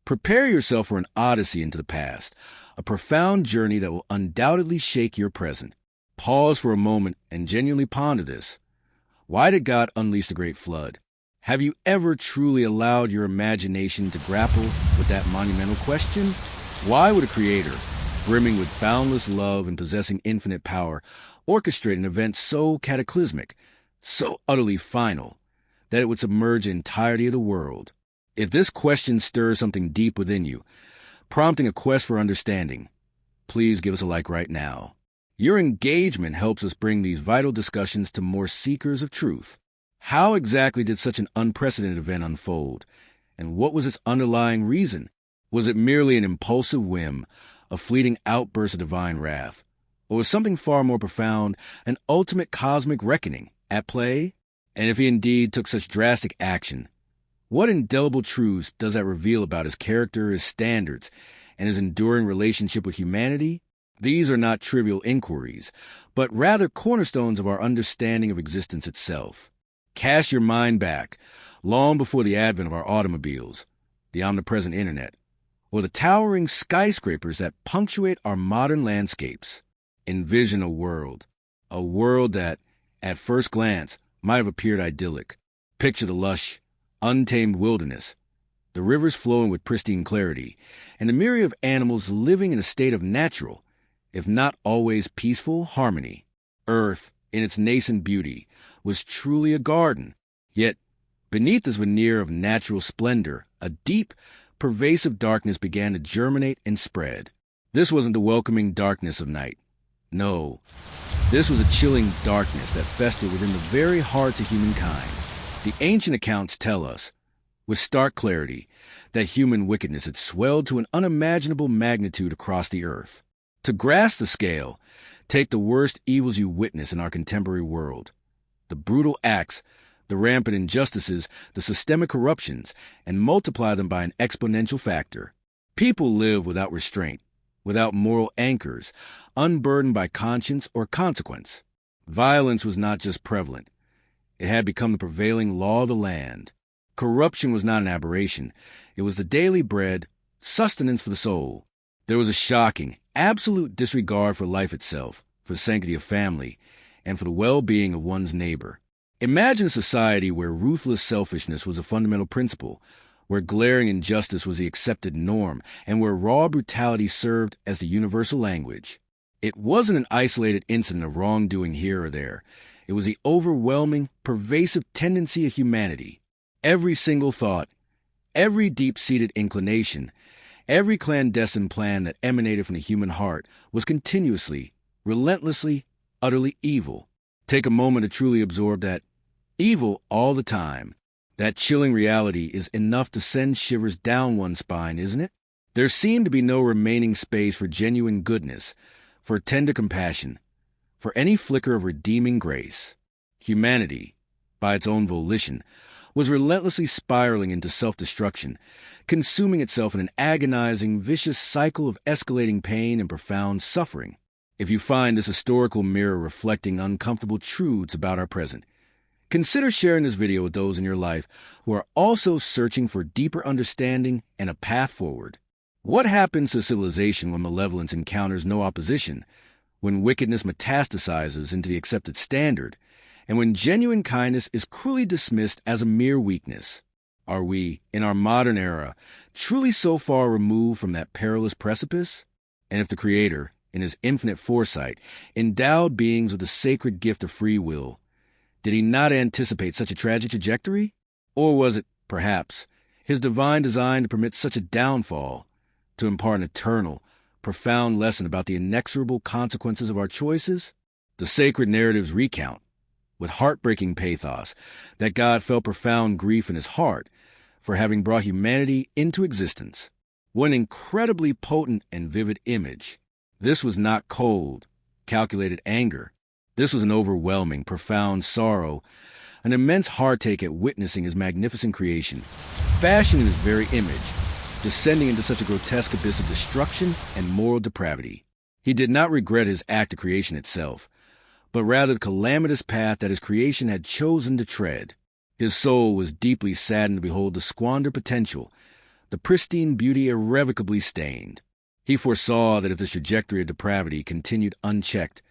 Prepare yourself for an odyssey into the past, a profound journey that will undoubtedly shake your present. Pause for a moment and genuinely ponder this. Why did God unleash the Great Flood? Have you ever truly allowed your imagination to grapple with that monumental question? Why would a creator, brimming with boundless love and possessing infinite power, orchestrate an event so cataclysmic, so utterly final, that it would submerge the entirety of the world? If this question stirs something deep within you, prompting a quest for understanding, please give us a like right now. Your engagement helps us bring these vital discussions to more seekers of truth. How exactly did such an unprecedented event unfold? And what was its underlying reason? Was it merely an impulsive whim, a fleeting outburst of divine wrath? Or was something far more profound, an ultimate cosmic reckoning, at play? And if he indeed took such drastic action, what indelible truths does that reveal about his character, his standards, and his enduring relationship with humanity? These are not trivial inquiries, but rather cornerstones of our understanding of existence itself. Cast your mind back, long before the advent of our automobiles, the omnipresent internet, or the towering skyscrapers that punctuate our modern landscapes. Envision a world that, at first glance, might have appeared idyllic. Picture the lush, untamed wilderness, the rivers flowing with pristine clarity, and a myriad of animals living in a state of natural, if not always peaceful, harmony. Earth, in its nascent beauty, was truly a garden. Yet, beneath this veneer of natural splendor, a deep, pervasive darkness began to germinate and spread. This wasn't the welcoming darkness of night. No, this was a chilling darkness that festered within the very hearts of humankind. The ancient accounts tell us, with stark clarity, that human wickedness had swelled to an unimaginable magnitude across the earth. To grasp the scale, take the worst evils you witness in our contemporary world. The brutal acts, the rampant injustices, the systemic corruptions, and multiply them by an exponential factor. People live without restraint, without moral anchors, unburdened by conscience or consequence. Violence was not just prevalent. It had become the prevailing law of the land. Corruption was not an aberration. It was the daily bread, sustenance for the soul. There was a shocking, absolute disregard for life itself, for the sanctity of family, and for the well-being of one's neighbor. Imagine a society where ruthless selfishness was a fundamental principle, where glaring injustice was the accepted norm, and where raw brutality served as the universal language. It wasn't an isolated incident of wrongdoing here or there. It was the overwhelming, pervasive tendency of humanity. Every single thought, every deep-seated inclination, every clandestine plan that emanated from the human heart was continuously, relentlessly, utterly evil. Take a moment to truly absorb that evil all the time. That chilling reality is enough to send shivers down one's spine, isn't it? There seemed to be no remaining space for genuine goodness, for tender compassion, for any flicker of redeeming grace. Humanity, by its own volition, was relentlessly spiraling into self-destruction, consuming itself in an agonizing, vicious cycle of escalating pain and profound suffering. If you find this historical mirror reflecting uncomfortable truths about our present, consider sharing this video with those in your life who are also searching for deeper understanding and a path forward. What happens to civilization when malevolence encounters no opposition, when wickedness metastasizes into the accepted standard, and when genuine kindness is cruelly dismissed as a mere weakness? Are we, in our modern era, truly so far removed from that perilous precipice? And if the Creator, in his infinite foresight, endowed beings with the sacred gift of free will, did he not anticipate such a tragic trajectory? Or was it, perhaps, his divine design to permit such a downfall, to impart an eternal, profound lesson about the inexorable consequences of our choices? The sacred narratives recount, with heartbreaking pathos, that God felt profound grief in his heart for having brought humanity into existence. What an incredibly potent and vivid image. This was not cold, calculated anger. This was an overwhelming, profound sorrow, an immense heartache at witnessing his magnificent creation, fashioned in his very image, descending into such a grotesque abyss of destruction and moral depravity. He did not regret his act of creation itself, but rather the calamitous path that his creation had chosen to tread. His soul was deeply saddened to behold the squandered potential, the pristine beauty irrevocably stained. He foresaw that if the trajectory of depravity continued unchecked,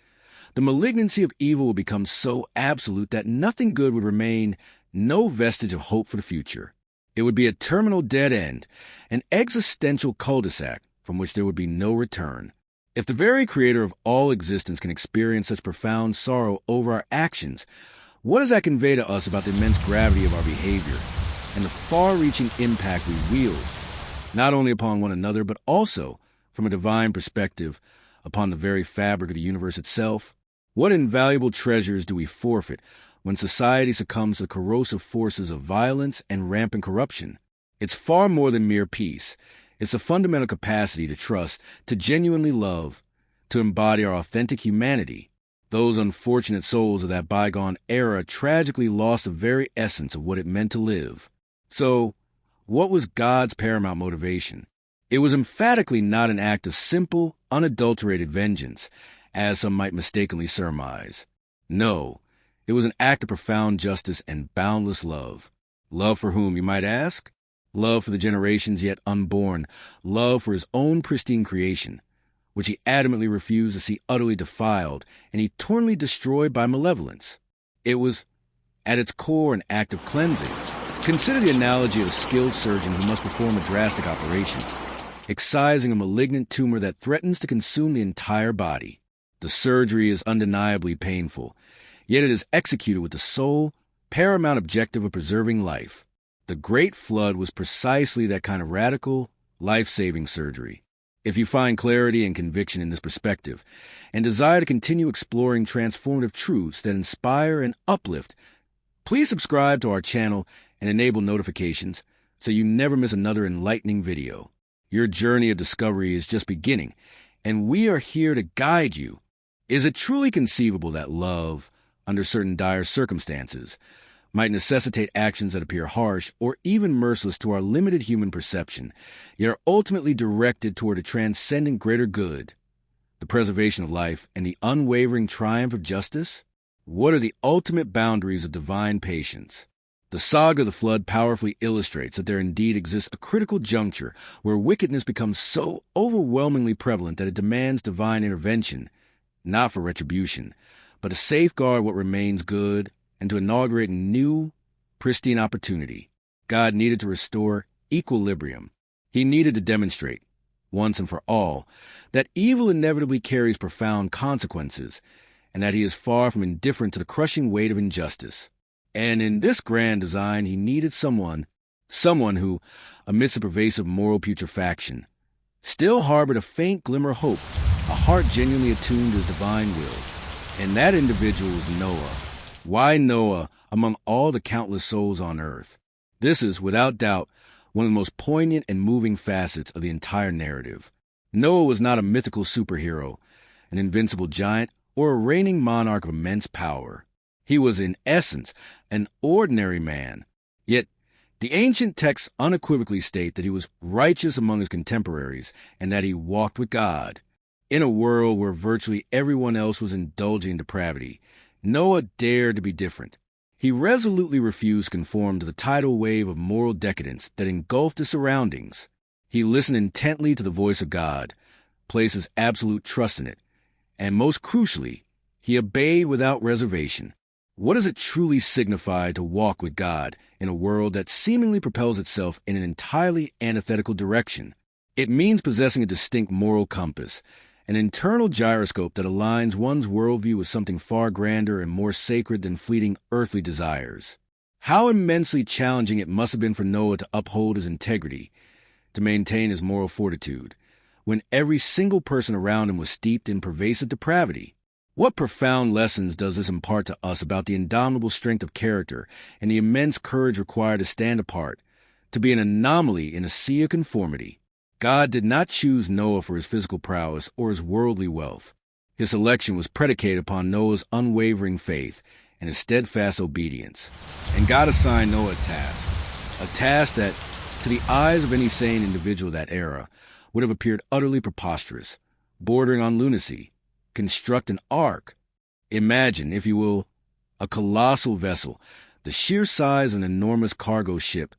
the malignancy of evil would become so absolute that nothing good would remain, no vestige of hope for the future. It would be a terminal dead end, an existential cul-de-sac from which there would be no return. If the very creator of all existence can experience such profound sorrow over our actions, what does that convey to us about the immense gravity of our behavior and the far-reaching impact we wield, not only upon one another, but also, from a divine perspective, upon the very fabric of the universe itself? What invaluable treasures do we forfeit when society succumbs to the corrosive forces of violence and rampant corruption? It's far more than mere peace. It's a fundamental capacity to trust, to genuinely love, to embody our authentic humanity. Those unfortunate souls of that bygone era tragically lost the very essence of what it meant to live. So, what was God's paramount motivation? It was emphatically not an act of simple, unadulterated vengeance, as some might mistakenly surmise. No, it was an act of profound justice and boundless love. Love for whom, you might ask? Love for the generations yet unborn, love for his own pristine creation, which he adamantly refused to see utterly defiled and eternally destroyed by malevolence. It was, at its core, an act of cleansing. Consider the analogy of a skilled surgeon who must perform a drastic operation, excising a malignant tumor that threatens to consume the entire body. The surgery is undeniably painful, yet it is executed with the sole, paramount objective of preserving life. The Great Flood was precisely that kind of radical, life-saving surgery. If you find clarity and conviction in this perspective, and desire to continue exploring transformative truths that inspire and uplift, please subscribe to our channel and enable notifications so you never miss another enlightening video. Your journey of discovery is just beginning, and we are here to guide you. Is it truly conceivable that love, under certain dire circumstances, might necessitate actions that appear harsh or even merciless to our limited human perception, yet are ultimately directed toward a transcendent greater good, the preservation of life and the unwavering triumph of justice? What are the ultimate boundaries of divine patience? The saga of the flood powerfully illustrates that there indeed exists a critical juncture where wickedness becomes so overwhelmingly prevalent that it demands divine intervention, not for retribution, but to safeguard what remains good and to inaugurate a new, pristine opportunity. God needed to restore equilibrium. He needed to demonstrate, once and for all, that evil inevitably carries profound consequences, and that he is far from indifferent to the crushing weight of injustice. And in this grand design, he needed someone who, amidst a pervasive moral putrefaction, still harbored a faint glimmer of hope, a heart genuinely attuned to his divine will. And that individual was Noah. Why Noah among all the countless souls on earth? This is, without doubt, one of the most poignant and moving facets of the entire narrative. Noah was not a mythical superhero, an invincible giant, or a reigning monarch of immense power. He was, in essence, an ordinary man. Yet, the ancient texts unequivocally state that he was righteous among his contemporaries and that he walked with God. In a world where virtually everyone else was indulging in depravity, Noah dared to be different. He resolutely refused to conform to the tidal wave of moral decadence that engulfed his surroundings. He listened intently to the voice of God, placed his absolute trust in it, and most crucially, he obeyed without reservation. What does it truly signify to walk with God in a world that seemingly propels itself in an entirely antithetical direction? It means possessing a distinct moral compass, an internal gyroscope that aligns one's worldview with something far grander and more sacred than fleeting earthly desires. How immensely challenging it must have been for Noah to uphold his integrity, to maintain his moral fortitude, when every single person around him was steeped in pervasive depravity. What profound lessons does this impart to us about the indomitable strength of character and the immense courage required to stand apart, to be an anomaly in a sea of conformity? God did not choose Noah for his physical prowess or his worldly wealth. His selection was predicated upon Noah's unwavering faith and his steadfast obedience. And God assigned Noah a task that, to the eyes of any sane individual of that era, would have appeared utterly preposterous, bordering on lunacy. Construct an ark. Imagine, if you will, a colossal vessel, the sheer size of an enormous cargo ship,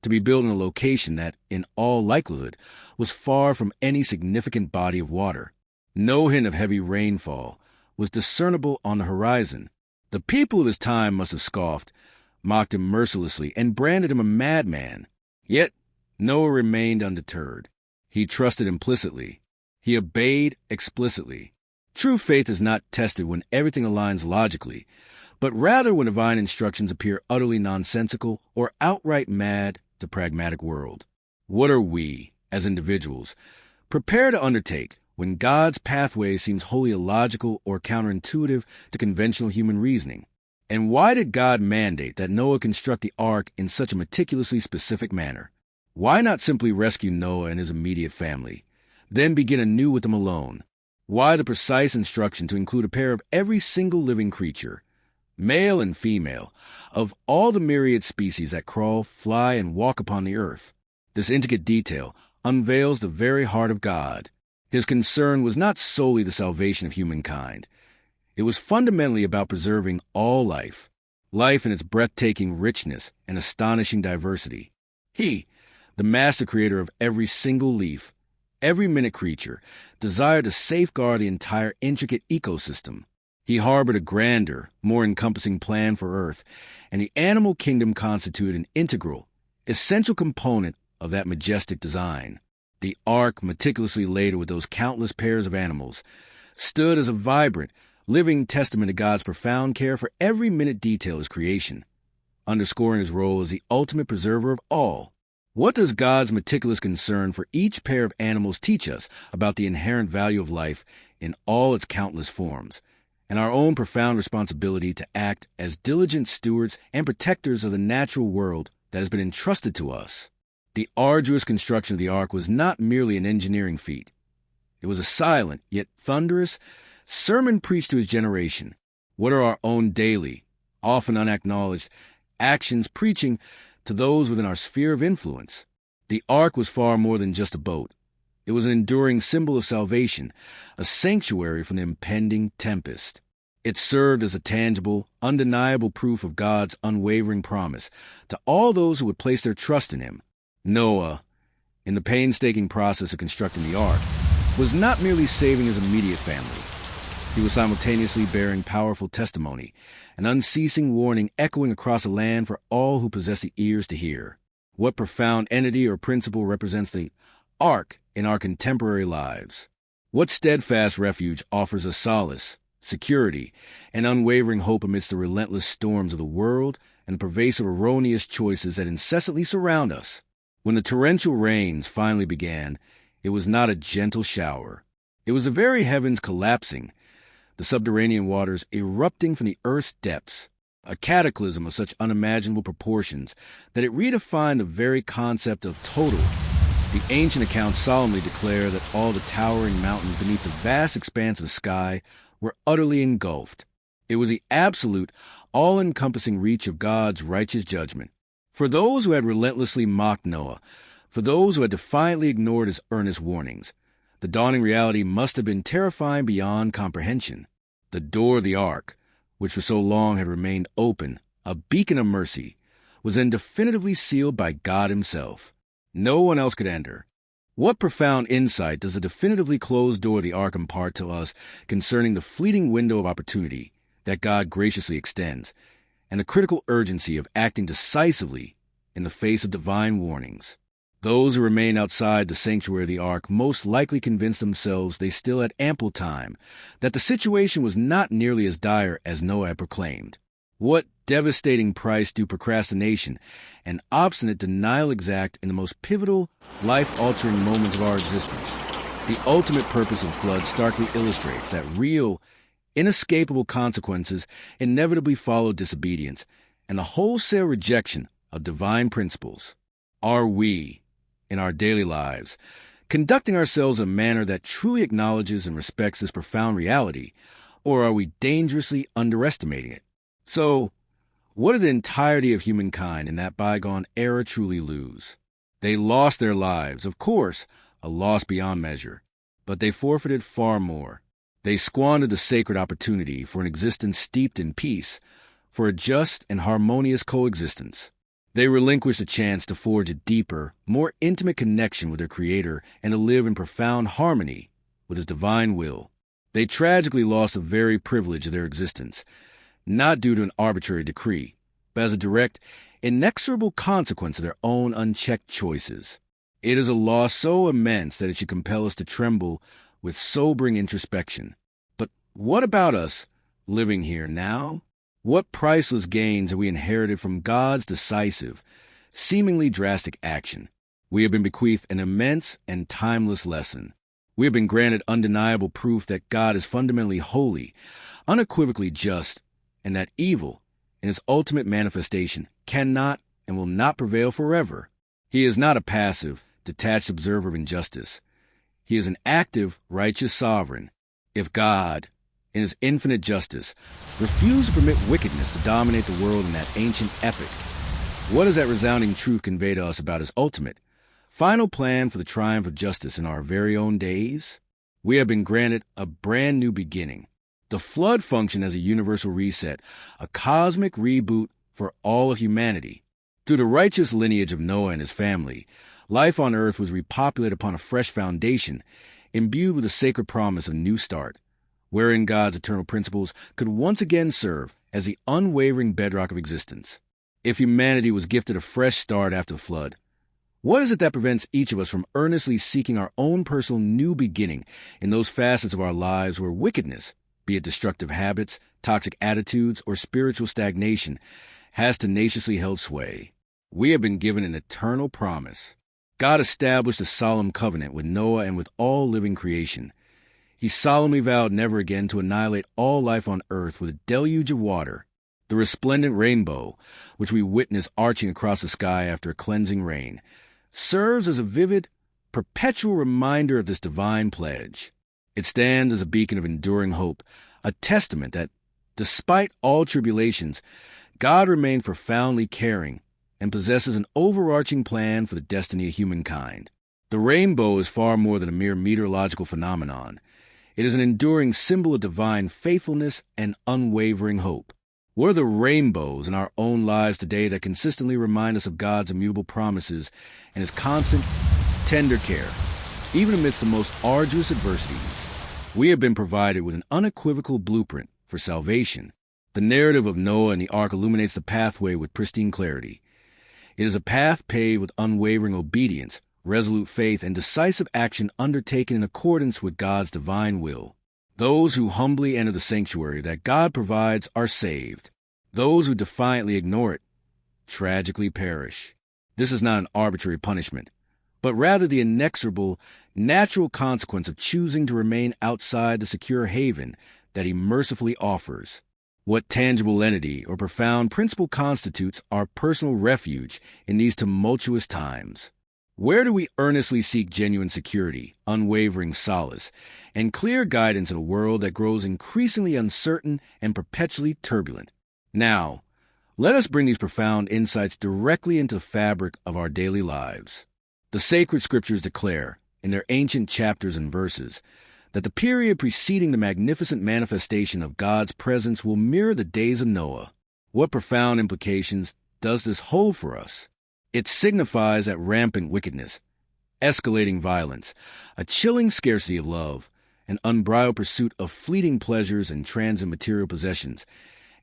to be built in a location that, in all likelihood, was far from any significant body of water. No hint of heavy rainfall was discernible on the horizon. The people of his time must have scoffed, mocked him mercilessly, and branded him a madman. Yet Noah remained undeterred. He trusted implicitly. He obeyed explicitly. True faith is not tested when everything aligns logically, but rather when divine instructions appear utterly nonsensical or outright mad to pragmatic world. What are we, as individuals, prepared to undertake when God's pathway seems wholly illogical or counterintuitive to conventional human reasoning? And why did God mandate that Noah construct the ark in such a meticulously specific manner? Why not simply rescue Noah and his immediate family, then begin anew with them alone? Why the precise instruction to include a pair of every single living creature, male and female, of all the myriad species that crawl, fly, and walk upon the earth? This intricate detail unveils the very heart of God. His concern was not solely the salvation of humankind. It was fundamentally about preserving all life, life in its breathtaking richness and astonishing diversity. He, the master creator of every single leaf, every minute creature, desired to safeguard the entire intricate ecosystem. He harbored a grander, more encompassing plan for Earth, and the animal kingdom constituted an integral, essential component of that majestic design. The ark, meticulously laden with those countless pairs of animals, stood as a vibrant, living testament to God's profound care for every minute detail of his creation, underscoring his role as the ultimate preserver of all. What does God's meticulous concern for each pair of animals teach us about the inherent value of life in all its countless forms, and our own profound responsibility to act as diligent stewards and protectors of the natural world that has been entrusted to us? The arduous construction of the ark was not merely an engineering feat. It was a silent, yet thunderous, sermon preached to his generation. What are our own daily, often unacknowledged, actions preaching to those within our sphere of influence? The ark was far more than just a boat. It was an enduring symbol of salvation, a sanctuary from the impending tempest. It served as a tangible, undeniable proof of God's unwavering promise to all those who would place their trust in him. Noah, in the painstaking process of constructing the ark, was not merely saving his immediate family. He was simultaneously bearing powerful testimony, an unceasing warning echoing across the land for all who possess the ears to hear. What profound entity or principle represents the ark in our contemporary lives? What steadfast refuge offers us solace, security, and unwavering hope amidst the relentless storms of the world and the pervasive erroneous choices that incessantly surround us? When the torrential rains finally began, it was not a gentle shower. It was the very heavens collapsing, the subterranean waters erupting from the earth's depths, a cataclysm of such unimaginable proportions that it redefined the very concept of total. The ancient accounts solemnly declare that all the towering mountains beneath the vast expanse of sky were utterly engulfed. It was the absolute, all-encompassing reach of God's righteous judgment. For those who had relentlessly mocked Noah, for those who had defiantly ignored his earnest warnings, the dawning reality must have been terrifying beyond comprehension. The door of the ark, which for so long had remained open, a beacon of mercy, was then definitively sealed by God himself. No one else could enter. What profound insight does the definitively closed door of the ark impart to us concerning the fleeting window of opportunity that God graciously extends, and the critical urgency of acting decisively in the face of divine warnings? Those who remained outside the sanctuary of the ark most likely convinced themselves they still had ample time, that the situation was not nearly as dire as Noah had proclaimed. What devastating price do procrastination and obstinate denial exact in the most pivotal, life-altering moments of our existence? The ultimate purpose of the flood starkly illustrates that real, inescapable consequences inevitably follow disobedience and the wholesale rejection of divine principles. Are we, in our daily lives, conducting ourselves in a manner that truly acknowledges and respects this profound reality, or are we dangerously underestimating it? So, what did the entirety of humankind in that bygone era truly lose? They lost their lives, of course, a loss beyond measure, but they forfeited far more. They squandered the sacred opportunity for an existence steeped in peace, for a just and harmonious coexistence. They relinquished a chance to forge a deeper, more intimate connection with their Creator and to live in profound harmony with His divine will. They tragically lost the very privilege of their existence, not due to an arbitrary decree, but as a direct, inexorable consequence of their own unchecked choices. It is a loss so immense that it should compel us to tremble with sobering introspection. But what about us living here now? What priceless gains have we inherited from God's decisive, seemingly drastic action? We have been bequeathed an immense and timeless lesson. We have been granted undeniable proof that God is fundamentally holy, unequivocally just, and that evil, in its ultimate manifestation, cannot and will not prevail forever. He is not a passive, detached observer of injustice. He is an active, righteous sovereign. If God, in His infinite justice, refused to permit wickedness to dominate the world in that ancient epic, what does that resounding truth convey to us about His ultimate, final plan for the triumph of justice in our very own days? We have been granted a brand new beginning. The flood functioned as a universal reset, a cosmic reboot for all of humanity. Through the righteous lineage of Noah and his family, life on earth was repopulated upon a fresh foundation, imbued with the sacred promise of a new start, wherein God's eternal principles could once again serve as the unwavering bedrock of existence. If humanity was gifted a fresh start after the flood, what is it that prevents each of us from earnestly seeking our own personal new beginning in those facets of our lives where wickedness, be it destructive habits, toxic attitudes, or spiritual stagnation, has tenaciously held sway? We have been given an eternal promise. God established a solemn covenant with Noah and with all living creation. He solemnly vowed never again to annihilate all life on earth with a deluge of water. The resplendent rainbow, which we witness arching across the sky after a cleansing rain, serves as a vivid, perpetual reminder of this divine pledge. It stands as a beacon of enduring hope, a testament that, despite all tribulations, God remains profoundly caring and possesses an overarching plan for the destiny of humankind. The rainbow is far more than a mere meteorological phenomenon. It is an enduring symbol of divine faithfulness and unwavering hope. What are the rainbows in our own lives today that consistently remind us of God's immutable promises and His constant, tender care, even amidst the most arduous adversities? We have been provided with an unequivocal blueprint for salvation. The narrative of Noah and the ark illuminates the pathway with pristine clarity. It is a path paved with unwavering obedience, resolute faith, and decisive action undertaken in accordance with God's divine will. Those who humbly enter the sanctuary that God provides are saved. Those who defiantly ignore it tragically perish. This is not an arbitrary punishment, but rather the inexorable, natural consequence of choosing to remain outside the secure haven that He mercifully offers. What tangible entity or profound principle constitutes our personal refuge in these tumultuous times? Where do we earnestly seek genuine security, unwavering solace, and clear guidance in a world that grows increasingly uncertain and perpetually turbulent? Now, let us bring these profound insights directly into the fabric of our daily lives. The sacred scriptures declare, in their ancient chapters and verses, that the period preceding the magnificent manifestation of God's presence will mirror the days of Noah. What profound implications does this hold for us? It signifies that rampant wickedness, escalating violence, a chilling scarcity of love, an unbridled pursuit of fleeting pleasures and transient material possessions,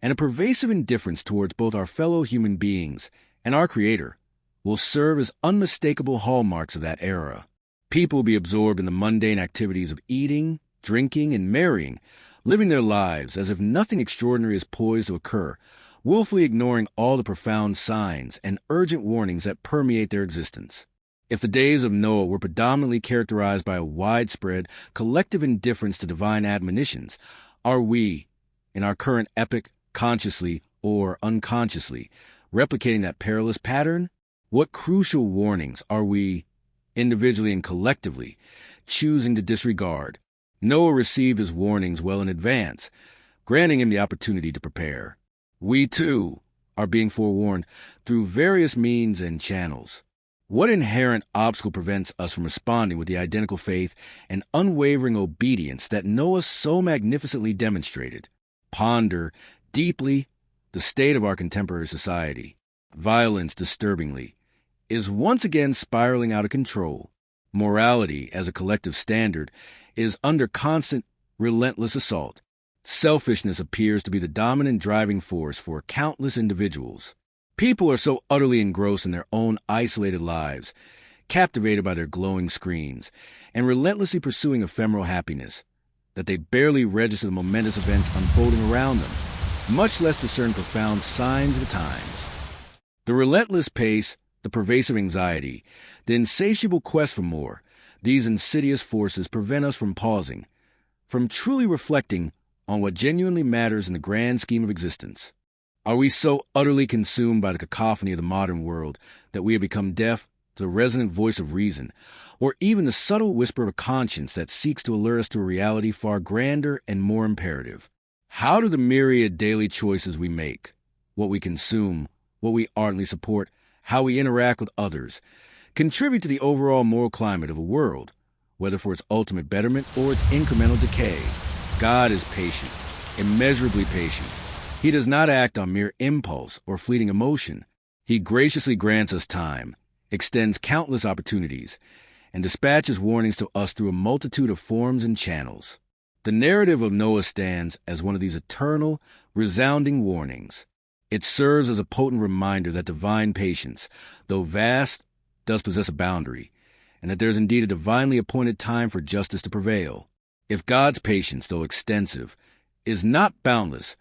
and a pervasive indifference towards both our fellow human beings and our Creator will serve as unmistakable hallmarks of that era. People will be absorbed in the mundane activities of eating, drinking, and marrying, living their lives as if nothing extraordinary is poised to occur, willfully ignoring all the profound signs and urgent warnings that permeate their existence. If the days of Noah were predominantly characterized by a widespread, collective indifference to divine admonitions, are we, in our current epoch, consciously or unconsciously, replicating that perilous pattern? What crucial warnings are we, individually and collectively, choosing to disregard? Noah received his warnings well in advance, granting him the opportunity to prepare. We, too, are being forewarned through various means and channels. What inherent obstacle prevents us from responding with the identical faith and unwavering obedience that Noah so magnificently demonstrated? Ponder deeply the state of our contemporary society. Violence, disturbingly, is once again spiraling out of control. Morality, as a collective standard, is under constant, relentless assault. Selfishness appears to be the dominant driving force for countless individuals. People are so utterly engrossed in their own isolated lives, captivated by their glowing screens, and relentlessly pursuing ephemeral happiness, that they barely register the momentous events unfolding around them, much less discern profound signs of the times. The relentless pace, the pervasive anxiety, the insatiable quest for more, these insidious forces prevent us from pausing, from truly reflecting on what genuinely matters in the grand scheme of existence. Are we so utterly consumed by the cacophony of the modern world that we have become deaf to the resonant voice of reason, or even the subtle whisper of a conscience that seeks to allure us to a reality far grander and more imperative? How do the myriad daily choices we make, what we consume, what we ardently support, how we interact with others, contribute to the overall moral climate of a world, whether for its ultimate betterment or its incremental decay? God is patient, immeasurably patient. He does not act on mere impulse or fleeting emotion. He graciously grants us time, extends countless opportunities, and dispatches warnings to us through a multitude of forms and channels. The narrative of Noah stands as one of these eternal, resounding warnings. It serves as a potent reminder that divine patience, though vast, does possess a boundary, and that there is indeed a divinely appointed time for justice to prevail. If God's patience, though extensive, is not boundless,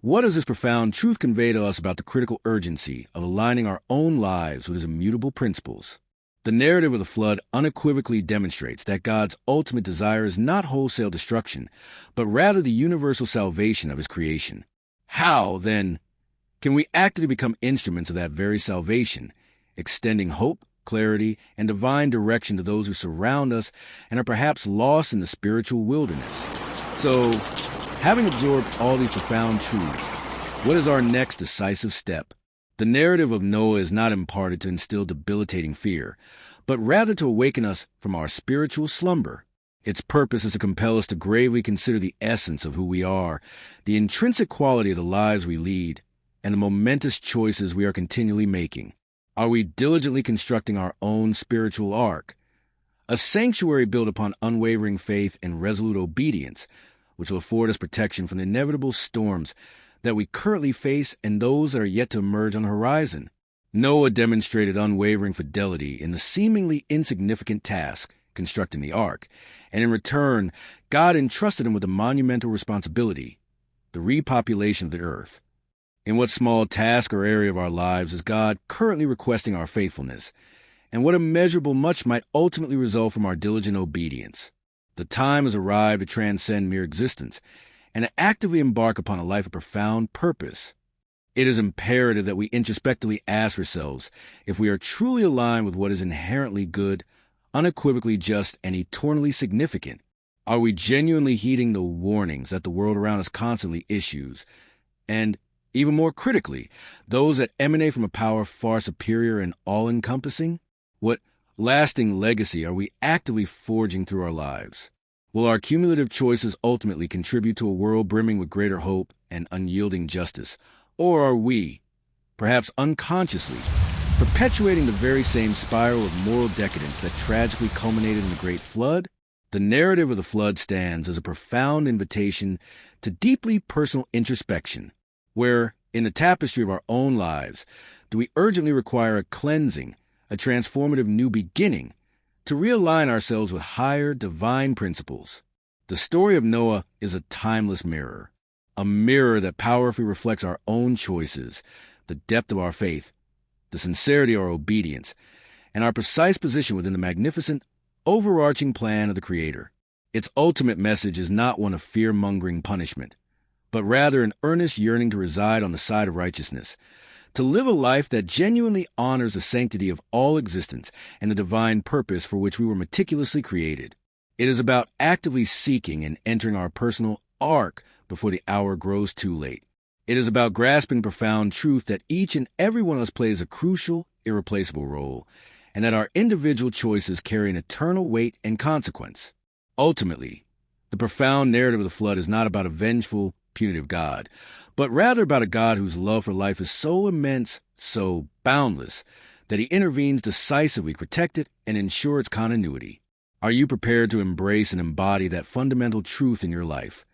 what does this profound truth convey to us about the critical urgency of aligning our own lives with His immutable principles? The narrative of the flood unequivocally demonstrates that God's ultimate desire is not wholesale destruction, but rather the universal salvation of His creation. How, then, can we actively become instruments of that very salvation, extending hope, clarity, and divine direction to those who surround us and are perhaps lost in the spiritual wilderness? So, having absorbed all these profound truths, what is our next decisive step? The narrative of Noah is not imparted to instill debilitating fear, but rather to awaken us from our spiritual slumber. Its purpose is to compel us to gravely consider the essence of who we are, the intrinsic quality of the lives we lead, and the momentous choices we are continually making. Are we diligently constructing our own spiritual ark, a sanctuary built upon unwavering faith and resolute obedience, which will afford us protection from the inevitable storms that we currently face and those that are yet to emerge on the horizon? Noah demonstrated unwavering fidelity in the seemingly insignificant task, constructing the ark, and in return, God entrusted him with a monumental responsibility, the repopulation of the earth. In what small task or area of our lives is God currently requesting our faithfulness, and what immeasurable much might ultimately result from our diligent obedience? The time has arrived to transcend mere existence and to actively embark upon a life of profound purpose. It is imperative that we introspectively ask ourselves if we are truly aligned with what is inherently good, unequivocally just, and eternally significant. Are we genuinely heeding the warnings that the world around us constantly issues, and, even more critically, those that emanate from a power far superior and all-encompassing? What lasting legacy are we actively forging through our lives? Will our cumulative choices ultimately contribute to a world brimming with greater hope and unyielding justice? Or are we, perhaps unconsciously, perpetuating the very same spiral of moral decadence that tragically culminated in the Great Flood? The narrative of the flood stands as a profound invitation to deeply personal introspection, where, in the tapestry of our own lives, do we urgently require a cleansing, a transformative new beginning, to realign ourselves with higher divine principles. The story of Noah is a timeless mirror, a mirror that powerfully reflects our own choices, the depth of our faith, the sincerity of our obedience, and our precise position within the magnificent, overarching plan of the Creator. Its ultimate message is not one of fear-mongering punishment, but rather an earnest yearning to reside on the side of righteousness, to live a life that genuinely honors the sanctity of all existence and the divine purpose for which we were meticulously created. It is about actively seeking and entering our personal ark before the hour grows too late. It is about grasping profound truth that each and every one of us plays a crucial, irreplaceable role, and that our individual choices carry an eternal weight and consequence. Ultimately, the profound narrative of the flood is not about a vengeful, punitive God, but rather about a God whose love for life is so immense, so boundless, that he intervenes decisively to protect it and ensure its continuity. Are you prepared to embrace and embody that fundamental truth in your life?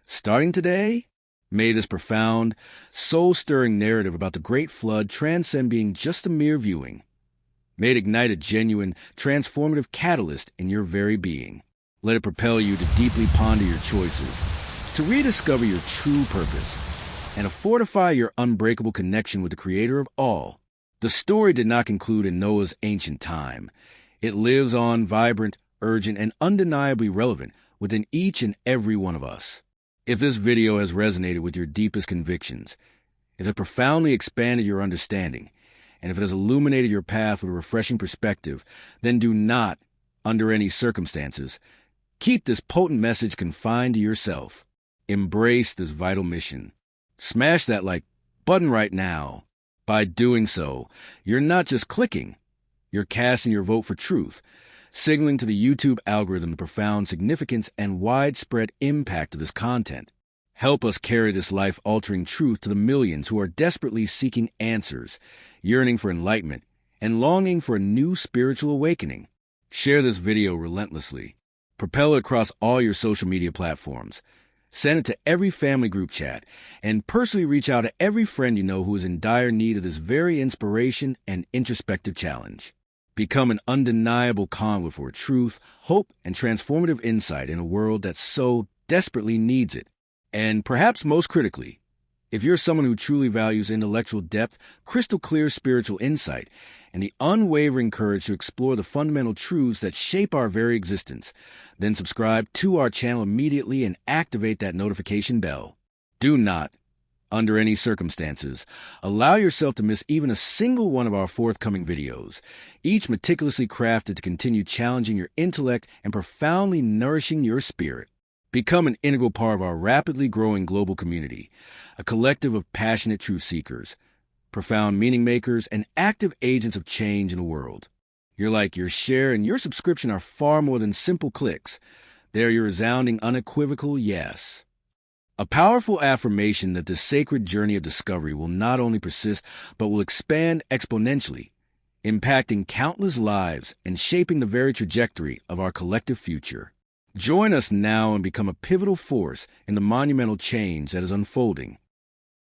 Starting today, may this profound, soul-stirring narrative about the Great Flood transcend being just a mere viewing. May it ignite a genuine, transformative catalyst in your very being. Let it propel you to deeply ponder your choices, to rediscover your true purpose, and to fortify your unbreakable connection with the Creator of all. The story did not conclude in Noah's ancient time. It lives on, vibrant, urgent, and undeniably relevant within each and every one of us. If this video has resonated with your deepest convictions, if it profoundly expanded your understanding, and if it has illuminated your path with a refreshing perspective, then do not, under any circumstances, keep this potent message confined to yourself. Embrace this vital mission. Smash that like button right now. By doing so, you're not just clicking, you're casting your vote for truth, signaling to the YouTube algorithm the profound significance and widespread impact of this content. Help us carry this life-altering truth to the millions who are desperately seeking answers, yearning for enlightenment, and longing for a new spiritual awakening. Share this video relentlessly. Propel it across all your social media platforms. Send it to every family group chat, and personally reach out to every friend you know who is in dire need of this very inspiration and introspective challenge. Become an undeniable conduit for truth, hope, and transformative insight in a world that so desperately needs it. And perhaps most critically, if you're someone who truly values intellectual depth, crystal clear spiritual insight, and the unwavering courage to explore the fundamental truths that shape our very existence, then subscribe to our channel immediately and activate that notification bell. Do not, under any circumstances, allow yourself to miss even a single one of our forthcoming videos, each meticulously crafted to continue challenging your intellect and profoundly nourishing your spirit. Become an integral part of our rapidly growing global community, a collective of passionate truth seekers, profound meaning makers, and active agents of change in the world. Your like, your share, and your subscription are far more than simple clicks. They are your resounding, unequivocal yes. A powerful affirmation that this sacred journey of discovery will not only persist, but will expand exponentially, impacting countless lives and shaping the very trajectory of our collective future. Join us now and become a pivotal force in the monumental change that is unfolding.